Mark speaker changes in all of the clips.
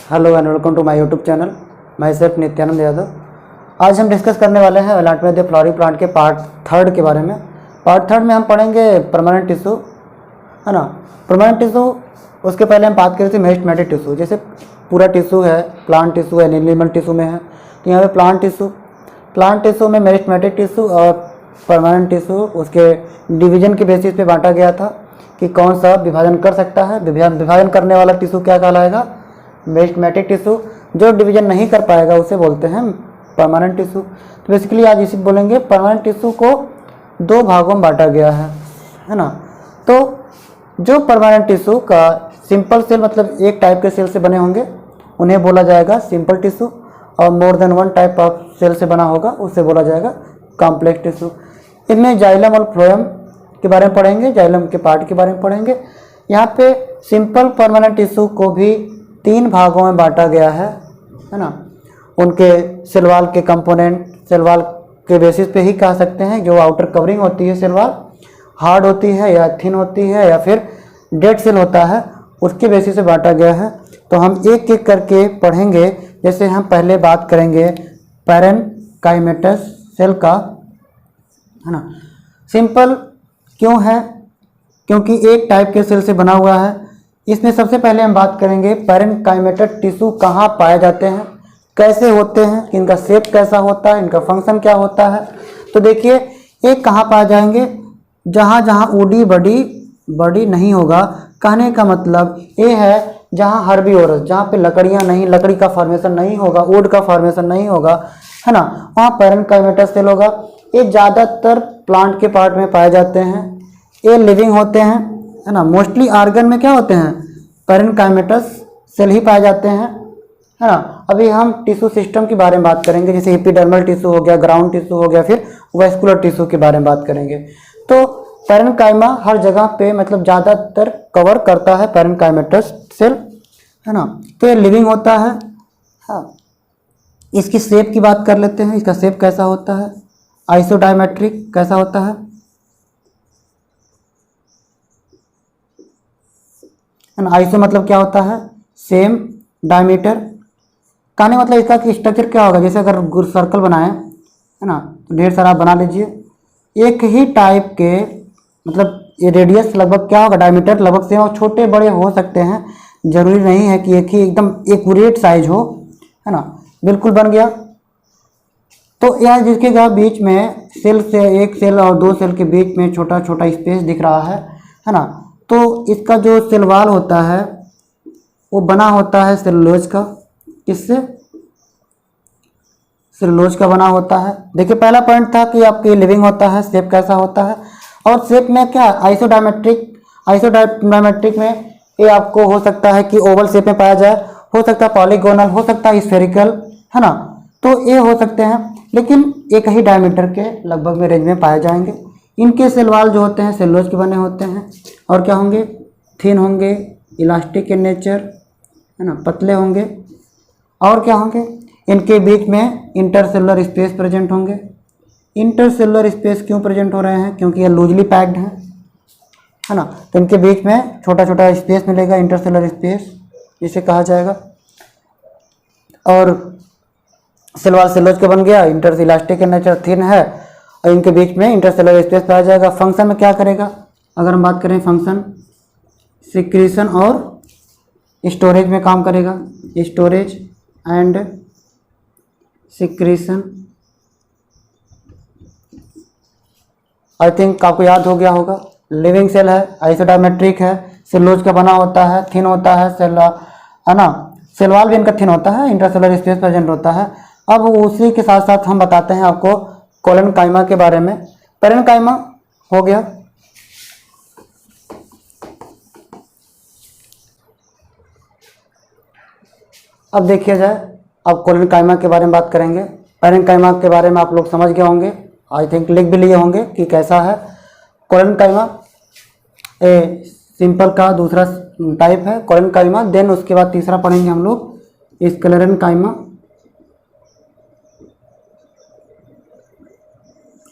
Speaker 1: Hello and welcome to my YouTube channel. मैं सिर्फ नित्यानंद यादव। आज हम डिस्कस करने वाले हैं एलाटमेंट द फ्लोरी प्लांट के पार्ट थर्ड के बारे में। पार्ट थर्ड में हम पढ़ेंगे परमानेंट टिश्यू, है ना। परमानेंट टिश्यू, उसके पहले हम बात करें थे मेरिस्टेमेटिक टिश्यू। जैसे पूरा टिश्यू है, प्लांट टिश्यू है, एनिमल टिश्यू में है, तो यहाँ पे प्लांट टिश्यू में मेरिस्टेमेटिक टिश्यू और परमानेंट टिश्यू उसके डिवीजन के बेसिस पे बांटा गया था कि कौन सा विभाजन कर सकता है। विभाजन करने वाला टिश्यू क्या कहलाएगा? Meristematic tissue. जो डिवीजन नहीं कर पाएगा उसे बोलते हैं परमानेंट टिश्यू। तो बेसिकली आज इसी बोलेंगे परमानेंट टिश्यू को दो भागों में बांटा गया है ना। तो जो परमानेंट टिश्यू का सिंपल सेल मतलब एक टाइप के सेल से बने होंगे उन्हें बोला जाएगा सिंपल टिश्यू, और more than one type of cell से बना होगा उसे बोला जाएगा कॉम्प्लेक्स टिश्यू। इनमें जाइलम और फ्लोएम के बारे में पढ़ेंगे, जाइलम के पार्ट के बारे में पढ़ेंगे। यहाँ पे सिंपल परमानेंट टिश्यू को भी तीन भागों में बांटा गया है ना। उनके सेल वॉल के कंपोनेंट, सेल वॉल के बेसिस पे ही कह सकते हैं। जो आउटर कवरिंग होती है सेल वॉल, हार्ड होती है या थिन होती है या फिर डेड सेल होता है, उसके बेसिस से बांटा गया है। तो हम एक एक करके पढ़ेंगे। जैसे हम पहले बात करेंगे पैरेनकाइमेटस सेल का, है ना। सिंपल क्यों है? क्योंकि एक टाइप के सेल से बना हुआ है। इसमें सबसे पहले हम बात करेंगे पैरेनकाइमेटस टिश्यू कहाँ पाए जाते हैं, कैसे होते हैं, इनका शेप कैसा होता है, इनका फंक्शन क्या होता है। तो देखिए, एक कहाँ पाए जाएंगे? जहाँ जहाँ ऊडी बड़ी नहीं होगा। कहने का मतलब ये है जहाँ हर्बीवोरस, जहाँ पे लकड़ियाँ नहीं, लकड़ी का फॉर्मेशन नहीं होगा, वुड का फॉर्मेशन नहीं होगा, है ना, वहाँ पैरेनकाइमेटस सेल होगा। ये ज़्यादातर प्लांट के पार्ट में पाए जाते हैं। ये लिविंग होते हैं, है ना। मोस्टली आर्गन में क्या होते हैं? पैरेनकाइमेटस सेल ही पाए जाते हैं, है ना। अभी हम टिश्यू सिस्टम के बारे में बात करेंगे, जैसे एपिडर्मल टिश्यू हो गया, ग्राउंड टिश्यू हो गया, फिर वैस्कुलर टिश्यू के बारे में बात करेंगे। तो पैरेनकाइमा हर जगह पे मतलब ज़्यादातर कवर करता है पैरेनकाइमेटस सेल, है ना। तो ये लिविंग होता है। हाँ, इसकी शेप की बात कर लेते हैं। इसका शेप कैसा होता है? आइसोडायमेट्रिक कैसा होता है ना। आइसो मतलब क्या होता है? Same, diameter. कहने मतलब इसका कि स्ट्रक्चर क्या होगा? जैसे अगर सर्कल बनाए, है ना, तो ढेर सारा बना लीजिए। एक ही टाइप के मतलब ये रेडियस लगभग क्या होगा? डायमीटर लगभग सेम, और छोटे बड़े हो सकते हैं, जरूरी नहीं है कि एक ही एकदम एक्यूरेट साइज हो, है ना। बिल्कुल बन गया। तो यह जिसके बीच में सेल से एक सेल और दो सेल के बीच में छोटा छोटा स्पेस दिख रहा है ना। तो इसका जो सेल वॉल होता है वो बना होता है सेलुलोज का। किससे? सेलुलोज का बना होता है। देखिए, पहला पॉइंट था कि आपकी लिविंग होता है, शेप कैसा होता है, और शेप में क्या? आइसोडायमेट्रिक में ये आपको हो सकता है कि ओवल शेप में पाया जाए, हो सकता है पॉलीगोनल, हो सकता है स्फेरिकल, है ना। तो ये हो सकते हैं, लेकिन एक ही डायमीटर के लगभग में रेंज में पाए जाएंगे। इनके सेल वॉल जो होते हैं सेलुलोज के बने होते हैं, और क्या होंगे? थिन होंगे, इलास्टिक इन नेचर, है ना, पतले होंगे। और क्या होंगे? इनके बीच में इंटरसेलुलर स्पेस प्रेजेंट होंगे। इंटरसेलुलर स्पेस क्यों प्रेजेंट हो रहे हैं? क्योंकि ये लूजली पैक्ड हैं, है ना। तो इनके बीच में छोटा छोटा स्पेस मिलेगा, इंटरसेलुलर स्पेस इसे कहा जाएगा। और सेल वॉल सेलुलोज का बन गया, inter elastic in nature, thin है, और इनके बीच में इंटरसेलुलर स्पेस पाया जाएगा। फंक्शन में क्या करेगा? अगर हम बात करें फंक्शन, सिक्रीशन और स्टोरेज में काम करेगा। Storage and secretion, I think आपको याद हो गया होगा। लिविंग सेल है, आइसोडायमेट्रिक है, सेलुलोज का बना होता है, थिन होता है सेल, है ना। सेल वॉल भी इनका थिन होता है, इंटरसेलुलर स्पेस प्रेजेंट होता है। अब उसी के साथ साथ हम बताते हैं आपको कोलेनकाइमा के बारे में। पैरेनकाइमा हो गया। अब देखिए जाए, अब कोलेनकाइमा के बारे में बात करेंगे। पैरेनकाइमा के बारे में आप लोग समझ गए होंगे, आई थिंक लिख भी लिए होंगे कि कैसा है कोलेनकाइमा। ए सिंपल का दूसरा टाइप है कोलेनकाइमा। देन उसके बाद तीसरा पढ़ेंगे हम लोग स्क्लेरेनकाइमा।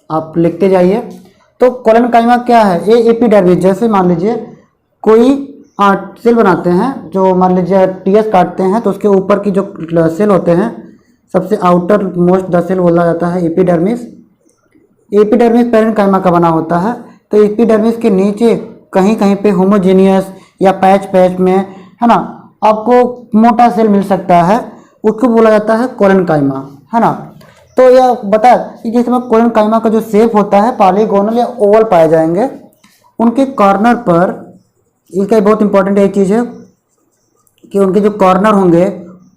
Speaker 1: आप लिखते जाइए। तो कोलेनकाइमा क्या है? ये एपिडर्मिस, जैसे मान लीजिए कोई सेल बनाते हैं, जो मान लीजिए टीएस काटते हैं तो उसके ऊपर की जो सेल होते हैं, सबसे आउटर मोस्ट द सेल बोला जाता है एपिडर्मिस। एपिडर्मिस पैरेन्काइमा का बना होता है। तो एपिडर्मिस के नीचे कहीं कहीं पे होमोजेनियस या पैच पैच में, है ना, आपको मोटा सेल मिल सकता है, उसको बोला जाता है कोलेनकाइमा, है ना। तो यह बता कि जिसमें कोलेनकाइमा का जो शेप होता है पॉलीगोनल या ओवल पाए जाएंगे। उनके कॉर्नर पर, इसका बहुत इंपॉर्टेंट एक चीज़ है कि उनके जो कॉर्नर होंगे,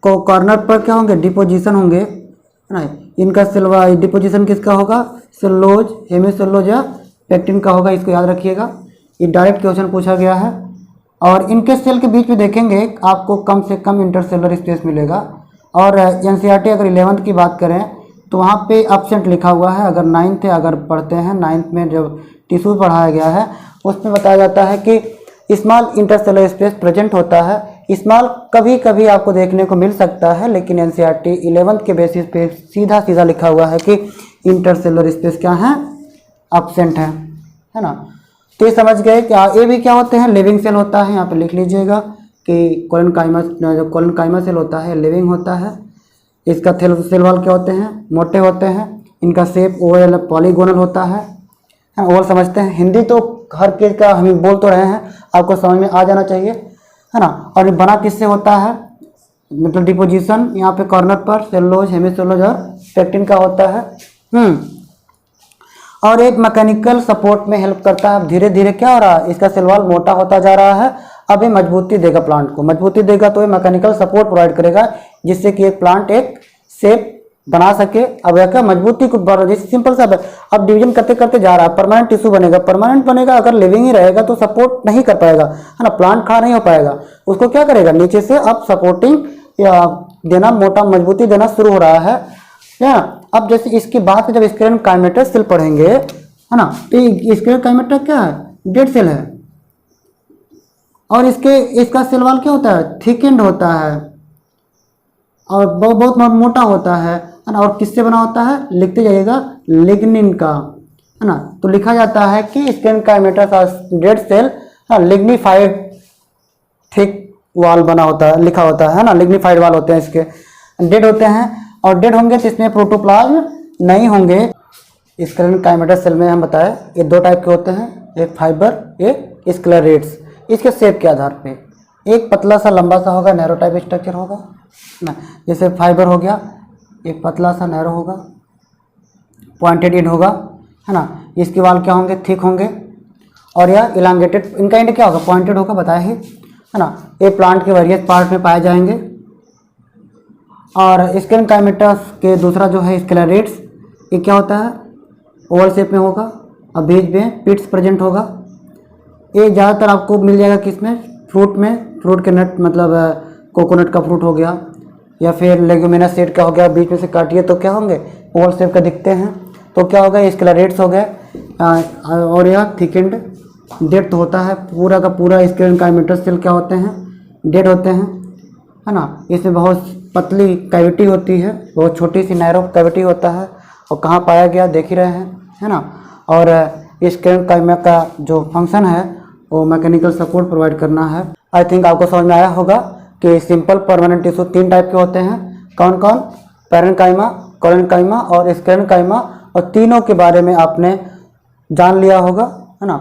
Speaker 1: कॉर्नर पर क्या होंगे, डिपोजिशन होंगे, है ना। इनका सिल्वा डिपोजिशन किसका होगा, सेलुलोज, हेमिसेलुलोज या पेक्टिन का होगा, इसको याद रखिएगा। ये डायरेक्ट क्वेश्चन पूछा गया है। और इनके सेल के बीच में देखेंगे आपको कम से कम इंटरसेलुलर स्पेस मिलेगा। और एनसीईआरटी अगर 11th की बात करें तो वहाँ पे एब्सेंट लिखा हुआ है। अगर 9th अगर पढ़ते हैं, 9th में जब टिश्यू पढ़ाया गया है उसमें बताया जाता है कि स्मॉल इंटरसेलुलर स्पेस प्रेजेंट होता है। स्मॉल कभी कभी आपको देखने को मिल सकता है, लेकिन एनसीईआरटी 11th के बेसिस पे सीधा सीधा लिखा हुआ है कि इंटरसेलुलर स्पेस क्या है, एब्सेंट है ना। तो ये समझ गए कि ये भी क्या होते हैं, लिविंग सेल होता है। यहाँ पे लिख लीजिएगा कि कोलेनकाइमा, जो कोलेनकाइमा सेल होता है लिविंग होता है। इसका सेल वॉल क्या होते हैं, मोटे होते हैं। इनका शेप ओवल पॉलीगोनल होता है। ओवल समझते हैं, हिंदी तो हर चीज़ का हम बोल तो रहे हैं, आपको समझ में आ जाना चाहिए, है ना। और बना किससे होता है, मतलब डिपोजिशन यहाँ पे कॉर्नर पर सेलुलोज, हेमिसेलुलोज और पेक्टिन का होता है। और एक मैकेनिकल सपोर्ट में हेल्प करता है। धीरे धीरे क्या हो रहा है, इसका सेल वॉल मोटा होता जा रहा है। अब ये मजबूती देगा, प्लांट को मजबूती देगा, तो ये मैकेनिकल सपोर्ट प्रोवाइड करेगा जिससे कि एक प्लांट एक शेप बना सके। अब यह क्या मजबूती को बढ़ा, जैसे सिंपल सा अब डिवीजन करते करते जा रहा है, परमानेंट टिश्यू बनेगा। परमानेंट बनेगा अगर लिविंग ही रहेगा तो सपोर्ट नहीं कर पाएगा, है ना, प्लांट खड़ा नहीं हो पाएगा। उसको क्या करेगा, नीचे से अब सपोर्टिंग या देना, मोटा मजबूती देना शुरू हो रहा है। या अब जैसे इसके बाद जब स्क्लेरेनकाइमेटा सेल पढ़ेंगे, है ना, तो स्क्लेरेनकाइमेटा क्या है, डेड सेल है। और इसका सेल वॉल क्या होता है, थिकेंड होता है और बहुत मोटा होता है ना। और किससे बना होता है, लिखते जाइएगा, लिग्निन का, है ना। तो लिखा जाता है कि स्क्लेरेनकाइमेटा का dead cell lignified thick wall बना होता है, लिखा होता है ना, लिग्निफाइड वॉल होते हैं इसके, डेड होते हैं। और डेड होंगे तो इसमें प्रोटोप्लाज्म नहीं होंगे। स्क्लेरेनकाइमेटा सेल में हम बताए ये दो टाइप के होते हैं, एक फाइबर, एक स्क्लेरेट्स। इसके शेप के आधार पे एक पतला सा लंबा सा होगा, नैरो टाइप स्ट्रक्चर होगा ना, जैसे फाइबर हो गया, एक पतला सा नैरो होगा, पॉइंटेड एंड होगा, है ना। इसके वाल क्या होंगे, थिक होंगे। और यह इलांगेटेड, इनका एंड क्या होगा, पॉइंटेड होगा, बताया है ना। ये प्लांट के वेरियस पार्ट में पाए जाएंगे। और स्क्लेरेनकाइमेटा के दूसरा जो है स्क्लेरेट्स, ये क्या होता है, ओवल शेप में होगा और बीच में पिट्स प्रेजेंट होगा। ये ज़्यादातर आपको मिल जाएगा किसमें, फ्रूट में, फ्रूट के नट, मतलब कोकोनट का फ्रूट हो गया या फिर लेग्यूमिनस सीड का हो गया, बीच में से काटिए तो क्या होंगे, ओवल शेप का दिखते हैं। तो क्या होगा, स्क्लेरेट्स हो गए। और यह थिकेंड डेड होता है, पूरा का पूरा स्क्लेरेनकाइमेटा सेल क्या होते हैं, डेड होते हैं, है ना। इसमें बहुत पतली कैविटी होती है, बहुत छोटी सी नैरो कैविटी होता है। और कहाँ पाया गया देख ही रहे हैं, है ना। और स्क्लेरेनकाइमा का जो फंक्शन है वो मैकेनिकल सपोर्ट प्रोवाइड करना है। आई थिंक आपको समझ में आया होगा कि सिंपल परमानेंट टिश्यू 3 टाइप के होते हैं, कौन कौन, पैरेन्काइमा, कोलेनकाइमा और स्क्लेरेनकाइमा। और तीनों के बारे में आपने जान लिया होगा, है ना।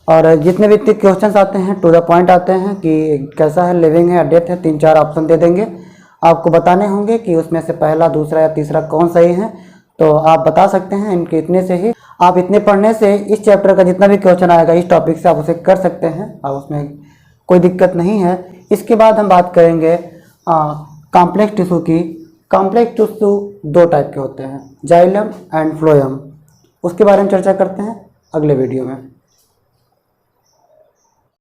Speaker 1: और जितने भी क्वेश्चंस आते हैं टू द पॉइंट आते हैं कि कैसा है, लिविंग है या डेथ है, 3-4 ऑप्शन दे देंगे। आपको बताने होंगे कि उसमें से पहला, दूसरा या तीसरा कौन सही है। तो आप बता सकते हैं इनके इतने से ही। आप इतने पढ़ने से इस चैप्टर का जितना भी क्वेश्चन आएगा इस टॉपिक से आप उसे कर सकते हैं और उसमें कोई दिक्कत नहीं है। इसके बाद हम बात करेंगे कॉम्प्लेक्स टिश्यू की। कॉम्प्लेक्स टिश्यू 2 टाइप के होते हैं, जाइलम एंड फ्लोएम। उसके बारे में चर्चा करते हैं अगले वीडियो में।